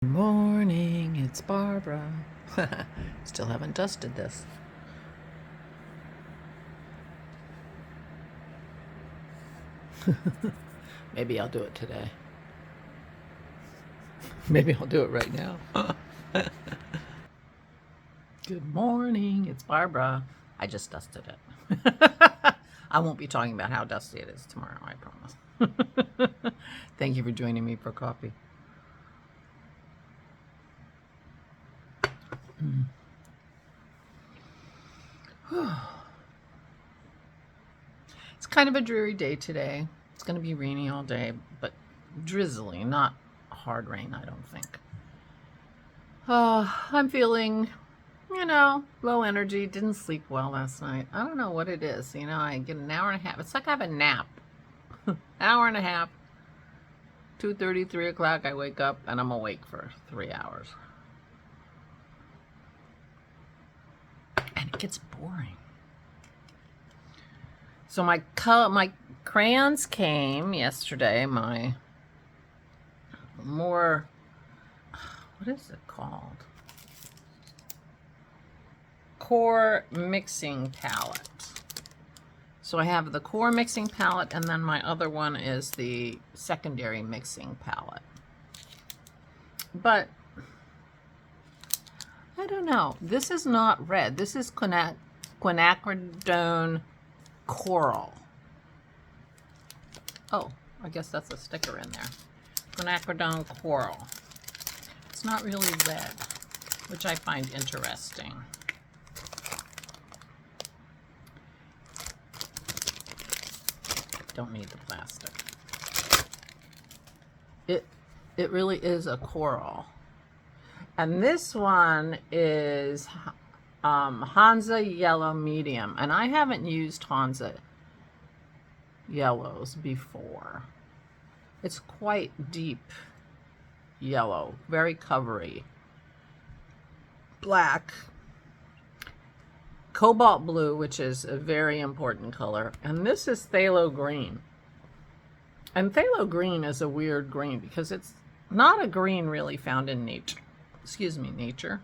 Morning, it's Barbara. Still haven't dusted this. Maybe I'll do it today. Maybe I'll do it right now. Good morning, it's Barbara. I just dusted it. I won't be talking about how dusty it is tomorrow, I promise. Thank you for joining me for coffee. It's kind of a dreary day today. It's going to be rainy all day, but drizzly, not hard rain, I don't think. I'm feeling, low energy. Didn't sleep well last night. I don't know what it is. I get an hour and a half. It's like I have a nap. Hour and a half. 2:30, 3 o'clock, I wake up and I'm awake for 3 hours. And it gets boring. So my crayons came yesterday. My what is it called? Core mixing palette. So I have the core mixing palette, and then my other one is the secondary mixing palette. But I don't know. This is not red. This is quinacridone coral. Oh, I guess that's a sticker in there. Quinacridone coral. It's not really red, which I find interesting. Don't need the plastic. It really is a coral. And this one is Hansa Yellow Medium. And I haven't used Hansa yellows before. It's quite deep yellow, very covery. Black, cobalt blue, which is a very important color. And this is phthalo green. And phthalo green is a weird green because it's not a green really found in nature. Nature.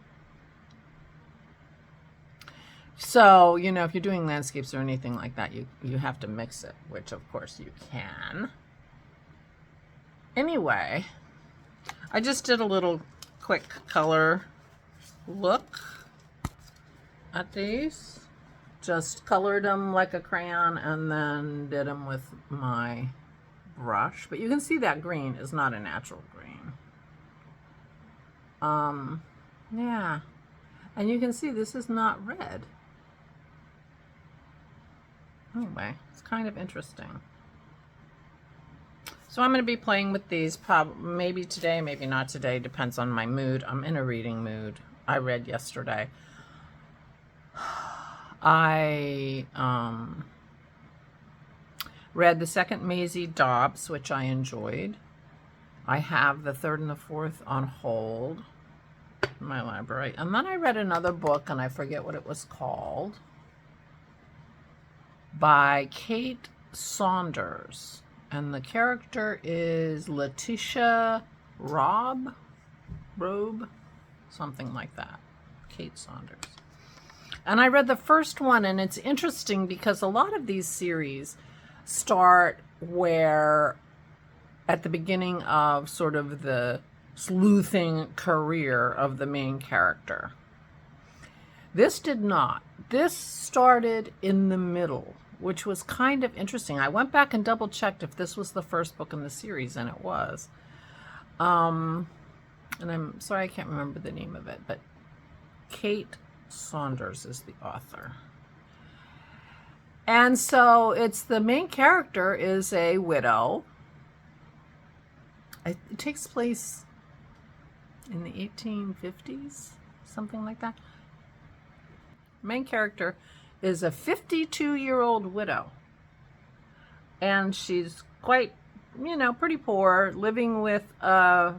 So, if you're doing landscapes or anything like that, you have to mix it, which of course you can. Anyway, I just did a little quick color look at these. Just colored them like a crayon and then did them with my brush. But you can see that green is not a natural green. Yeah. And you can see this is not red. Anyway, it's kind of interesting. So I'm going to be playing with these maybe today, maybe not today. Depends on my mood. I'm in a reading mood. I read yesterday. I read the second Maisie Dobbs, which I enjoyed. I have the third and the fourth on hold in my library. And then I read another book, and I forget what it was called, by Kate Saunders. And the character is Letitia Robe, something like that. Kate Saunders. And I read the first one, and it's interesting because a lot of these series start where at the beginning of sort of the sleuthing career of the main character. This did not. This started in the middle, which was kind of interesting. I went back and double checked if this was the first book in the series, and it was. And I'm sorry I can't remember the name of it, but Kate Saunders is the author. And so it's the main character is a widow. It takes place in the 1850s, something like that. Main character is a 52-year-old widow. And she's quite, pretty poor, living with a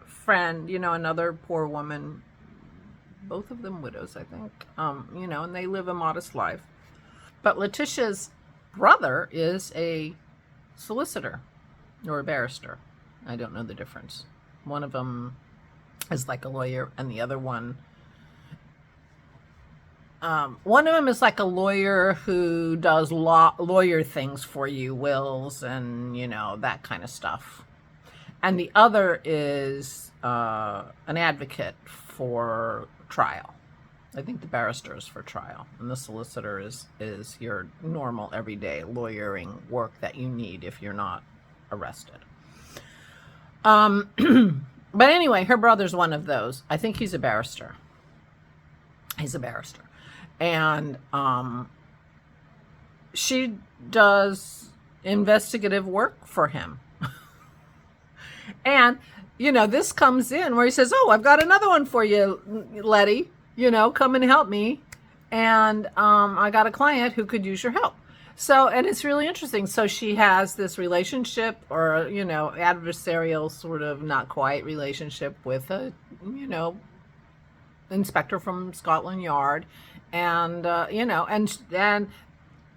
friend, another poor woman. Both of them widows, I think. And they live a modest life. But Letitia's brother is a solicitor or a barrister. I don't know the difference. One of them is like a lawyer, and the other one of them is like a lawyer who does lawyer things for you, wills and, you know, that kind of stuff. And the other is an advocate for trial. I think the barrister is for trial, and the solicitor is your normal everyday lawyering work that you need if you're not arrested. But anyway, her brother's one of those. I think he's a barrister. He's a barrister. And she does investigative work for him. And, you know, this comes in where he says, oh, I've got another one for you, Letty. You know, come and help me. And I got a client who could use your help. So, and it's really interesting. So she has this relationship, or, you know, adversarial sort of not quite relationship with a, you know, inspector from Scotland Yard. And, you know, and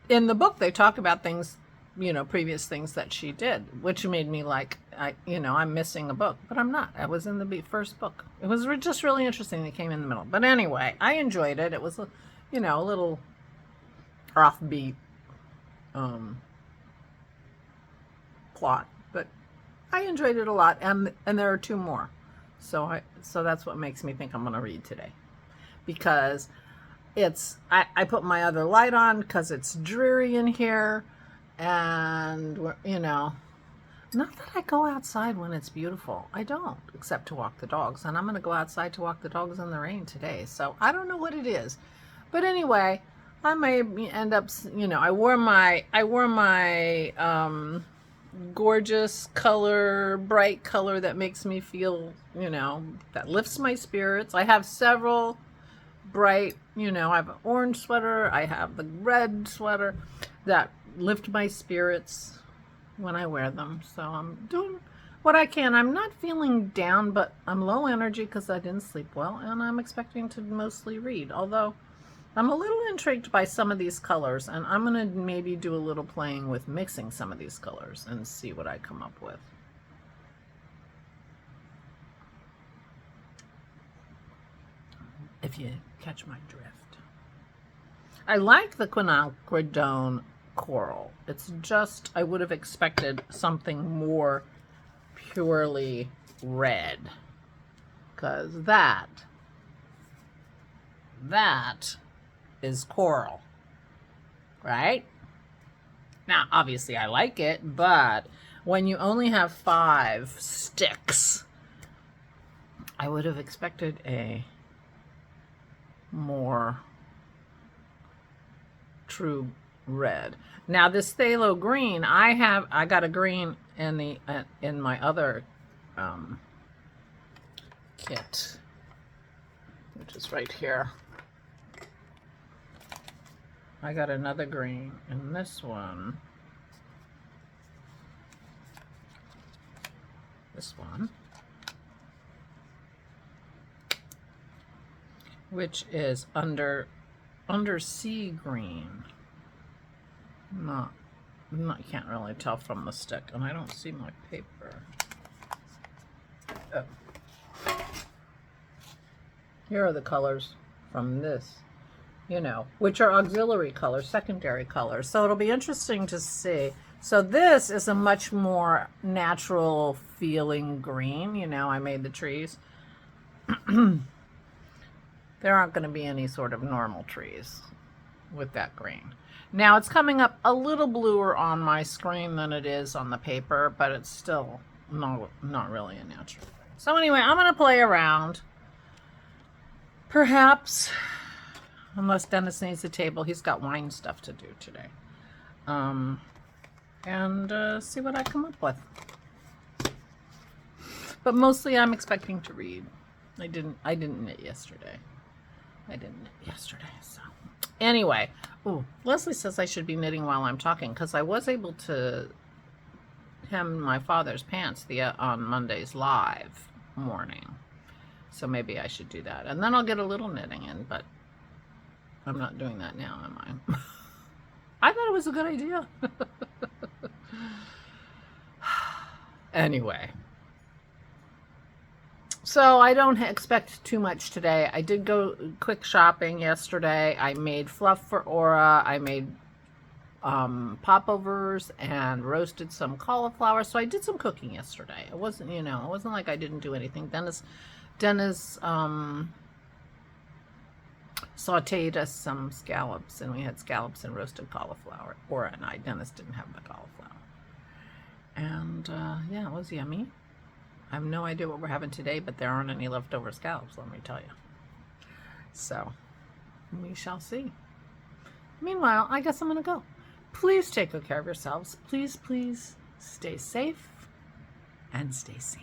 in the book, they talk about things, you know, previous things that she did, which made me like, I'm missing a book, but I'm not. I was in the first book. It was just really interesting. They came in the middle. But anyway, I enjoyed it. It was, you know, a little offbeat plot, but I enjoyed it a lot. And there are 2 more. So that's what makes me think I'm going to read today, because I put my other light on because it's dreary in here, and, you know, not that I go outside when it's beautiful. I don't, except to walk the dogs, and I'm going to go outside to walk the dogs in the rain today. So I don't know what it is, but anyway, I may end up, you know, I wore my gorgeous color, bright color that makes me feel, you know, that lifts my spirits. I have several bright, you know, I have an orange sweater, I have the red sweater that lift my spirits when I wear them. So I'm doing what I can. I'm not feeling down, but I'm low energy because I didn't sleep well, and I'm expecting to mostly read, although I'm a little intrigued by some of these colors, and I'm going to maybe do a little playing with mixing some of these colors and see what I come up with. If you catch my drift. I like the quinacridone coral. It's just, I would have expected something more purely red, because that is coral, right? Now, obviously I like it, but when you only have 5 sticks, I would have expected a more true red. Now this phthalo green, I got a green in my other kit, which is right here. I got another green in this one. This one, which is undersea green. I can't really tell from the stick, and I don't see my paper. Oh. Here are the colors from this, you know, which are auxiliary colors, secondary colors. So it'll be interesting to see. So this is a much more natural feeling green. You know, I made the trees. There aren't going to be any sort of normal trees with that green. Now it's coming up a little bluer on my screen than it is on the paper, but it's still not really a natural. So anyway, I'm going to play around. Perhaps, unless Dennis needs a table, he's got wine stuff to do today. And see what I come up with. But mostly I'm expecting to read. I didn't knit yesterday. So anyway, Leslie says I should be knitting while I'm talking, because I was able to hem my father's pants on Monday's live morning. So maybe I should do that. And then I'll get a little knitting in, but I'm not doing that now, am I? I thought it was a good idea. Anyway. So I don't expect too much today. I did go quick shopping yesterday. I made fluff for Aura. I made popovers and roasted some cauliflower. So I did some cooking yesterday. It wasn't, it wasn't like I didn't do anything. Dennis sauteed us some scallops, and we had scallops and roasted cauliflower. Aura and I. Dennis didn't have the cauliflower. And yeah, it was yummy. I have no idea what we're having today, but there aren't any leftover scallops, let me tell you. So, we shall see. Meanwhile, I guess I'm going to go. Please take good care of yourselves. Please, please stay safe and stay sane.